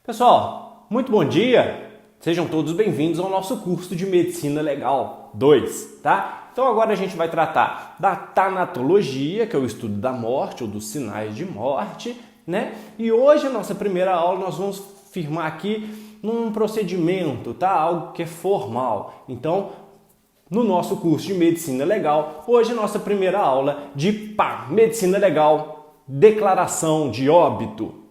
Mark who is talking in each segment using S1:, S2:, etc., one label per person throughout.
S1: Pessoal, muito bom dia! Sejam todos bem-vindos ao nosso curso de Medicina Legal 2, tá? Então agora a gente vai tratar da tanatologia, que é o estudo da morte ou dos sinais de morte, né? E hoje, a nossa primeira aula, nós vamos firmar aqui num procedimento, tá? Algo que é formal. Então, no nosso curso de Medicina Legal, hoje a nossa primeira aula de Medicina Legal, declaração de óbito.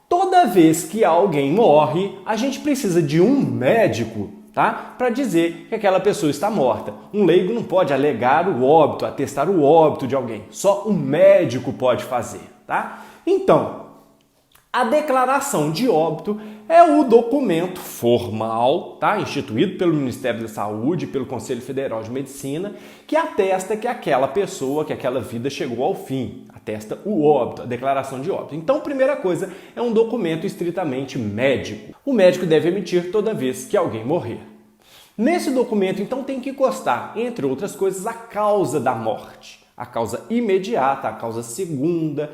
S1: Toda vez que alguém morre, a gente precisa de um médico, tá? Para dizer que aquela pessoa está morta. Um leigo não pode alegar o óbito, atestar o óbito de alguém. Só um médico pode fazer, tá? Então, a declaração de óbito é o documento formal, tá? Instituído pelo Ministério da Saúde, pelo Conselho Federal de Medicina, que atesta que aquela pessoa, que aquela vida chegou ao fim. Atesta o óbito, a declaração de óbito. Então, primeira coisa, é um documento estritamente médico. O médico deve emitir toda vez que alguém morrer. Nesse documento, então, tem que constar, entre outras coisas, a causa da morte. A causa imediata, a causa segunda.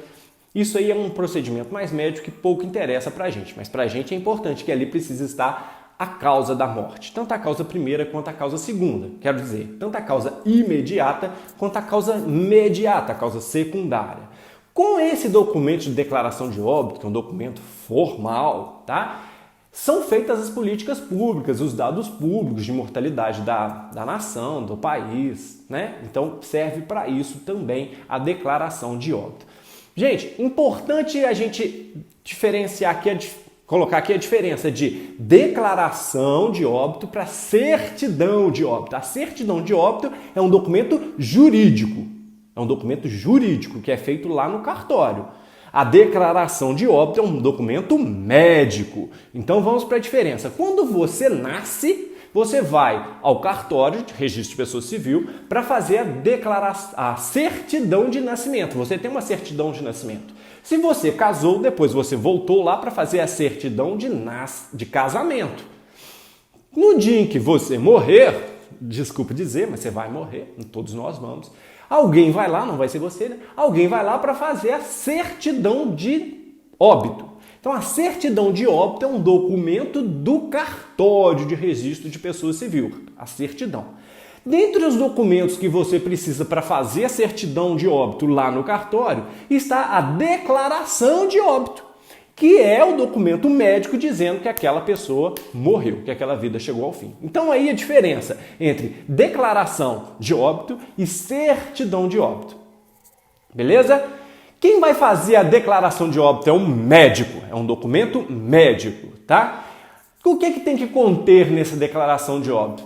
S1: Isso aí é um procedimento mais médico que pouco interessa pra gente, mas pra gente é importante que ali precisa estar a causa da morte, tanto a causa primeira quanto a causa segunda. Quero dizer, tanto a causa imediata quanto a causa mediata, a causa secundária. Com esse documento de declaração de óbito, que é um documento formal, tá? São feitas as políticas públicas, os dados públicos de mortalidade da nação, do país, né? Então serve para isso também a declaração de óbito. Gente, importante a gente diferenciar aqui, colocar aqui a diferença de declaração de óbito para certidão de óbito. A certidão de óbito é um documento jurídico. É um documento jurídico que é feito lá no cartório. A declaração de óbito é um documento médico. Então vamos para a diferença. Quando você nasce, você vai ao cartório de registro de pessoa civil para fazer a certidão de nascimento. Você tem uma certidão de nascimento. Se você casou, depois você voltou lá para fazer a certidão de casamento. No dia em que você morrer, desculpe dizer, mas você vai morrer, todos nós vamos, alguém vai lá, não vai ser você, né? Alguém vai lá para fazer a certidão de óbito. Então, a certidão de óbito é um documento do cartório de registro de pessoa civil, a certidão. Dentre os documentos que você precisa para fazer a certidão de óbito lá no cartório, está a declaração de óbito, que é o documento médico dizendo que aquela pessoa morreu, que aquela vida chegou ao fim. Então, aí a diferença entre declaração de óbito e certidão de óbito. Beleza? Quem vai fazer a declaração de óbito é um médico, é um documento médico, tá? O que tem que conter nessa declaração de óbito?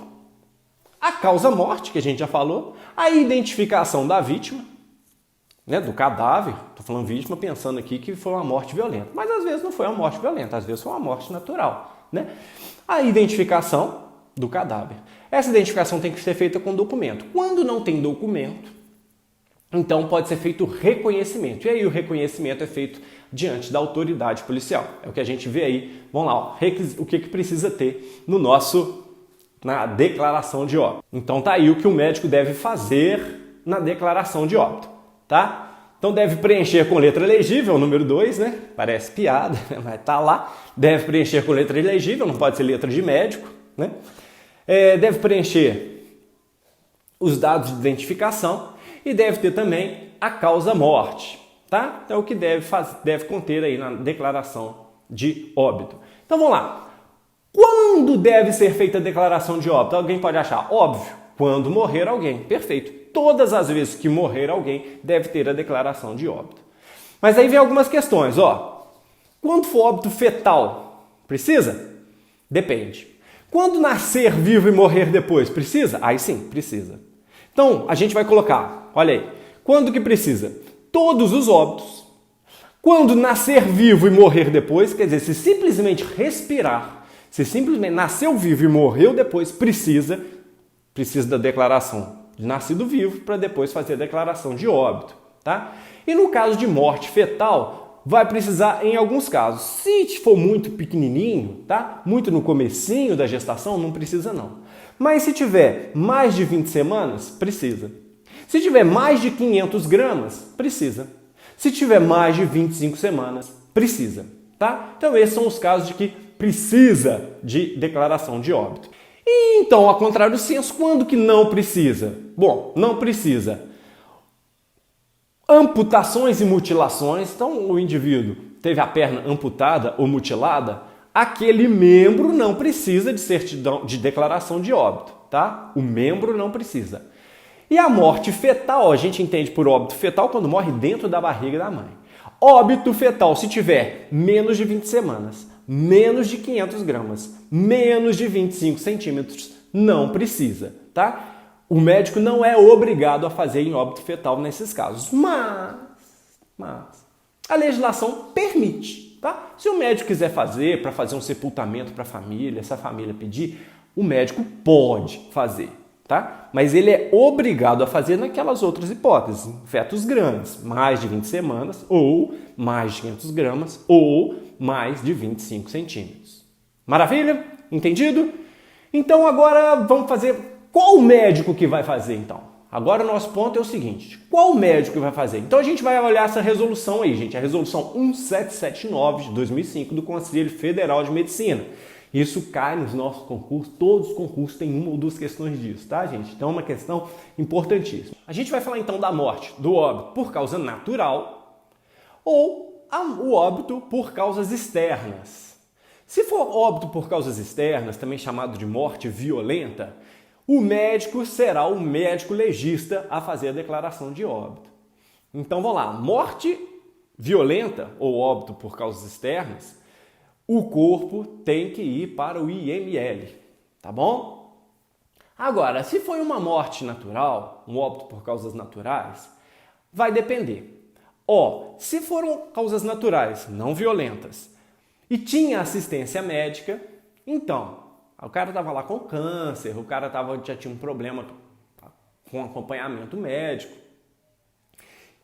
S1: A causa-morte, que a gente já falou, a identificação da vítima, né, do cadáver, estou falando vítima pensando aqui que foi uma morte violenta, mas às vezes não foi uma morte violenta, às vezes foi uma morte natural, né? A identificação do cadáver. Essa identificação tem que ser feita com documento. Quando não tem documento, então pode ser feito o reconhecimento. E aí o reconhecimento é feito diante da autoridade policial. É o que a gente vê aí. Vamos lá, o que precisa ter na declaração de óbito. Então tá aí o que o médico deve fazer na declaração de óbito, tá? Então deve preencher com letra legível, número 2, né? Parece piada, mas tá lá. Deve preencher com letra legível, não pode ser letra de médico, né? Deve preencher os dados de identificação. E deve ter também a causa-morte, tá? Então, é o que deve conter aí na declaração de óbito. Então, vamos lá. Quando deve ser feita a declaração de óbito? Alguém pode achar, óbvio, quando morrer alguém. Perfeito. Todas as vezes que morrer alguém, deve ter a declaração de óbito. Mas aí vem algumas questões, ó. Quando for óbito fetal, precisa? Depende. Quando nascer vivo e morrer depois, precisa? Aí sim, precisa. Então, a gente vai colocar, olha aí, quando que precisa? Todos os óbitos. Quando nascer vivo e morrer depois, quer dizer, se simplesmente respirar, se simplesmente nasceu vivo e morreu depois, precisa da declaração de nascido vivo para depois fazer a declaração de óbito, tá? E no caso de morte fetal, vai precisar em alguns casos. Se for muito pequenininho, tá? Muito no comecinho da gestação, não precisa não. Mas se tiver mais de 20 semanas, precisa. Se tiver mais de 500 gramas, precisa. Se tiver mais de 25 semanas, precisa, tá? Então esses são os casos de que precisa de declaração de óbito. E então, a contrário senso, quando que não precisa? Bom, não precisa. Amputações e mutilações, então o indivíduo teve a perna amputada ou mutilada, aquele membro não precisa de certidão de declaração de óbito, tá? O membro não precisa. E a morte fetal, a gente entende por óbito fetal quando morre dentro da barriga da mãe. Óbito fetal se tiver menos de 20 semanas, menos de 500 gramas, menos de 25 centímetros, não precisa, tá? O médico não é obrigado a fazer em óbito fetal nesses casos, mas a legislação permite, tá? Se o médico quiser fazer para fazer um sepultamento para a família, se a família pedir, o médico pode fazer, tá? Mas ele é obrigado a fazer naquelas outras hipóteses, em fetos grandes, mais de 20 semanas, ou mais de 500 gramas, ou mais de 25 centímetros. Maravilha? Entendido? Então agora vamos fazer... Qual médico que vai fazer então? Agora o nosso ponto é o seguinte, qual médico que vai fazer? Então a gente vai olhar essa resolução aí, gente, a resolução 1779 de 2005 do Conselho Federal de Medicina. Isso cai nos nossos concursos, todos os concursos têm uma ou duas questões disso, tá, gente? Então é uma questão importantíssima. A gente vai falar então da morte, do óbito por causa natural ou o óbito por causas externas. Se for óbito por causas externas, também chamado de morte violenta, o médico será o médico legista a fazer a declaração de óbito. Então vamos lá, morte violenta ou óbito por causas externas, o corpo tem que ir para o IML, tá bom? Agora, se foi uma morte natural, um óbito por causas naturais, vai depender. Se foram causas naturais, não violentas, e tinha assistência médica, então, o cara estava lá com câncer, o cara já tinha um problema com acompanhamento médico.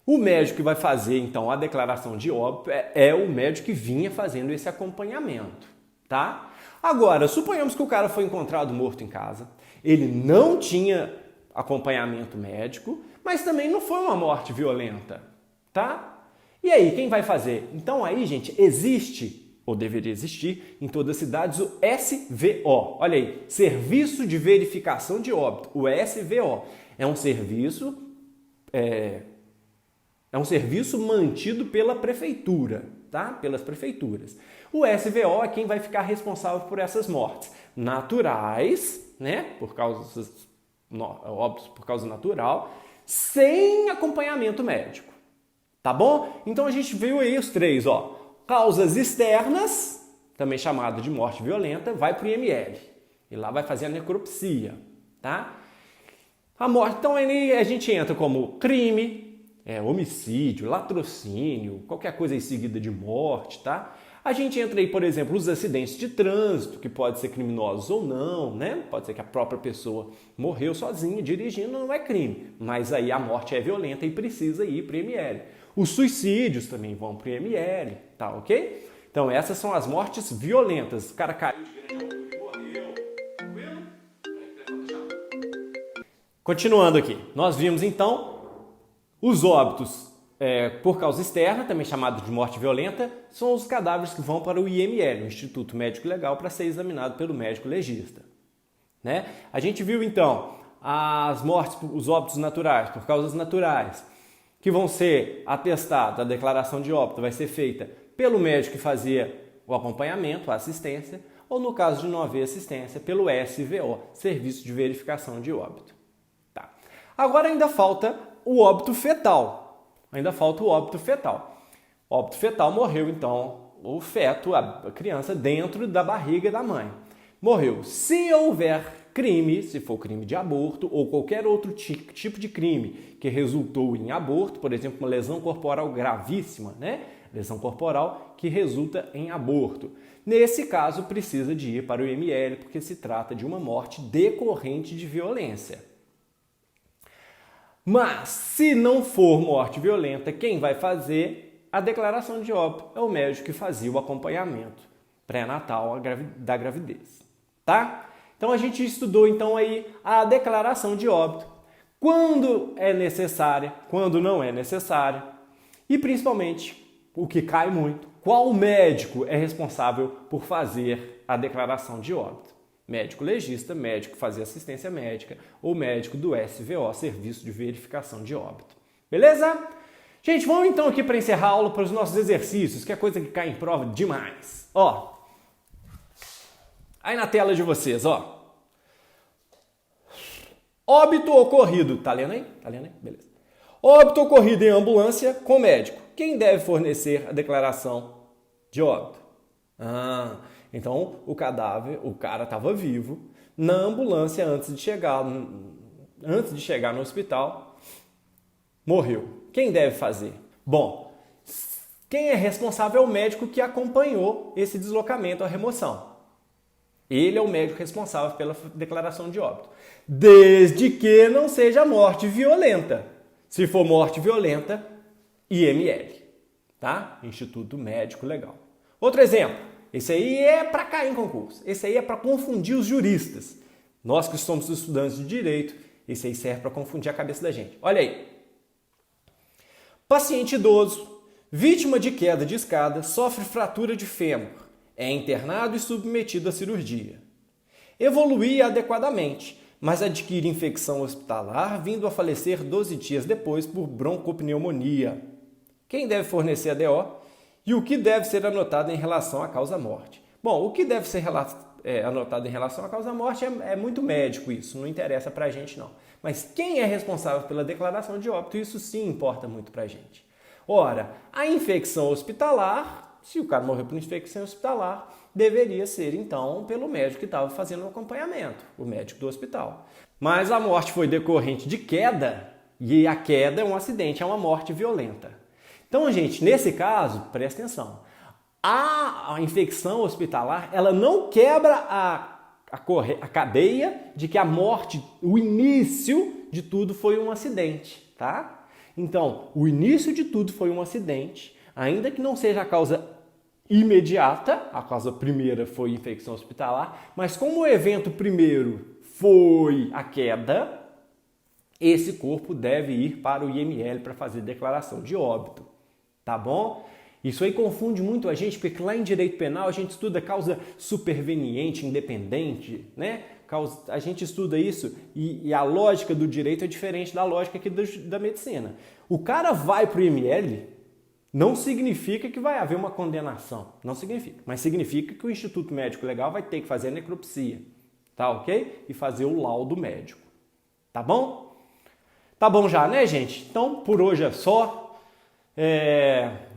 S1: O médico que vai fazer, então, a declaração de óbito é o médico que vinha fazendo esse acompanhamento, tá? Agora, suponhamos que o cara foi encontrado morto em casa, ele não tinha acompanhamento médico, mas também não foi uma morte violenta, tá? E aí, quem vai fazer? Então, aí, gente, existe... ou deveria existir, em todas as cidades, o SVO. Olha aí, Serviço de Verificação de Óbito. O SVO é um serviço mantido pela prefeitura, tá? Pelas prefeituras. O SVO é quem vai ficar responsável por essas mortes naturais, né? Óbitos por causa natural, sem acompanhamento médico. Tá bom? Então a gente viu aí os três, ó. Causas externas, também chamado de morte violenta, vai para o IML. E lá vai fazer a necropsia, tá? A morte, então aí a gente entra como crime, homicídio, latrocínio, qualquer coisa aí seguida de morte, tá? A gente entra aí, por exemplo, os acidentes de trânsito, que podem ser criminosos ou não, né? Pode ser que a própria pessoa morreu sozinha dirigindo, não é crime. Mas aí a morte é violenta e precisa ir para o IML. Os suicídios também vão para o IML, tá ok? Então essas são as mortes violentas. O cara caiu de grande altura e morreu. Tranquilo? Continuando aqui, nós vimos então os óbitos por causa externa, também chamado de morte violenta, são os cadáveres que vão para o IML, o Instituto Médico Legal, para ser examinado pelo médico legista. Né? A gente viu então as mortes, os óbitos naturais, por causas naturais, que vão ser atestados, a declaração de óbito vai ser feita pelo médico que fazia o acompanhamento, a assistência, ou no caso de não haver assistência, pelo SVO, Serviço de Verificação de Óbito. Tá. Agora ainda falta o óbito fetal. O óbito fetal morreu então o feto, a criança, dentro da barriga da mãe. Morreu. Se houver crime, se for crime de aborto ou qualquer outro tipo de crime que resultou em aborto, por exemplo, uma lesão corporal gravíssima, né? Lesão corporal que resulta em aborto. Nesse caso, precisa de ir para o IML, porque se trata de uma morte decorrente de violência. Mas, se não for morte violenta, quem vai fazer a declaração de óbito é o médico que fazia o acompanhamento pré-natal da gravidez, tá? Então a gente estudou então aí a declaração de óbito, quando é necessária, quando não é necessária e principalmente o que cai muito, qual médico é responsável por fazer a declaração de óbito? Médico legista, médico que fazia assistência médica ou médico do SVO, Serviço de Verificação de Óbito. Beleza? Gente, vamos então aqui para encerrar a aula para os nossos exercícios, que é coisa que cai em prova demais. Ó, aí na tela de vocês, ó. Óbito ocorrido, tá lendo aí? Tá lendo aí? Beleza. Óbito ocorrido em ambulância com médico. Quem deve fornecer a declaração de óbito? Então o cadáver, o cara estava vivo na ambulância antes de chegar no hospital, morreu. Quem deve fazer? Bom, quem é responsável é o médico que acompanhou esse deslocamento à remoção. Ele é o médico responsável pela declaração de óbito, desde que não seja morte violenta. Se for morte violenta, IML, tá? Instituto Médico Legal. Outro exemplo, esse aí é para cair em concurso, esse aí é para confundir os juristas. Nós que somos estudantes de direito, esse aí serve para confundir a cabeça da gente. Olha aí. Paciente idoso, vítima de queda de escada, sofre fratura de fêmur, é internado e submetido à cirurgia. Evoluía adequadamente, mas adquire infecção hospitalar, vindo a falecer 12 dias depois por broncopneumonia. Quem deve fornecer a DO e o que deve ser anotado em relação à causa-morte? Bom, o que deve ser anotado em relação à causa-morte é muito médico isso, não interessa pra gente não. Mas quem é responsável pela declaração de óbito, isso sim importa muito pra gente. Ora, a infecção hospitalar, se o cara morreu por infecção hospitalar, deveria ser então pelo médico que estava fazendo o acompanhamento, o médico do hospital. Mas a morte foi decorrente de queda, e a queda é um acidente, é uma morte violenta. Então, gente, nesse caso, presta atenção, a infecção hospitalar, ela não quebra a cadeia de que a morte, o início de tudo foi um acidente, tá? Então, o início de tudo foi um acidente, ainda que não seja a causa imediata, a causa primeira foi infecção hospitalar, mas como o evento primeiro foi a queda, esse corpo deve ir para o IML para fazer declaração de óbito, tá bom? Isso aí confunde muito a gente, porque lá em direito penal a gente estuda causa superveniente, independente, né? A gente estuda isso e a lógica do direito é diferente da lógica aqui da medicina. O cara vai para o IML, não significa que vai haver uma condenação, não significa, mas significa que o Instituto Médico Legal vai ter que fazer a necropsia, tá ok? E fazer o laudo médico, tá bom? Tá bom já, né, gente? Então, por hoje é só.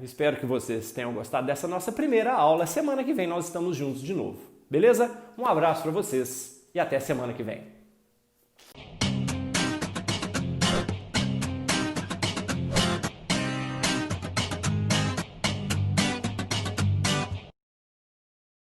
S1: Espero que vocês tenham gostado dessa nossa primeira aula. Semana que vem nós estamos juntos de novo, beleza? Um abraço para vocês e até semana que vem.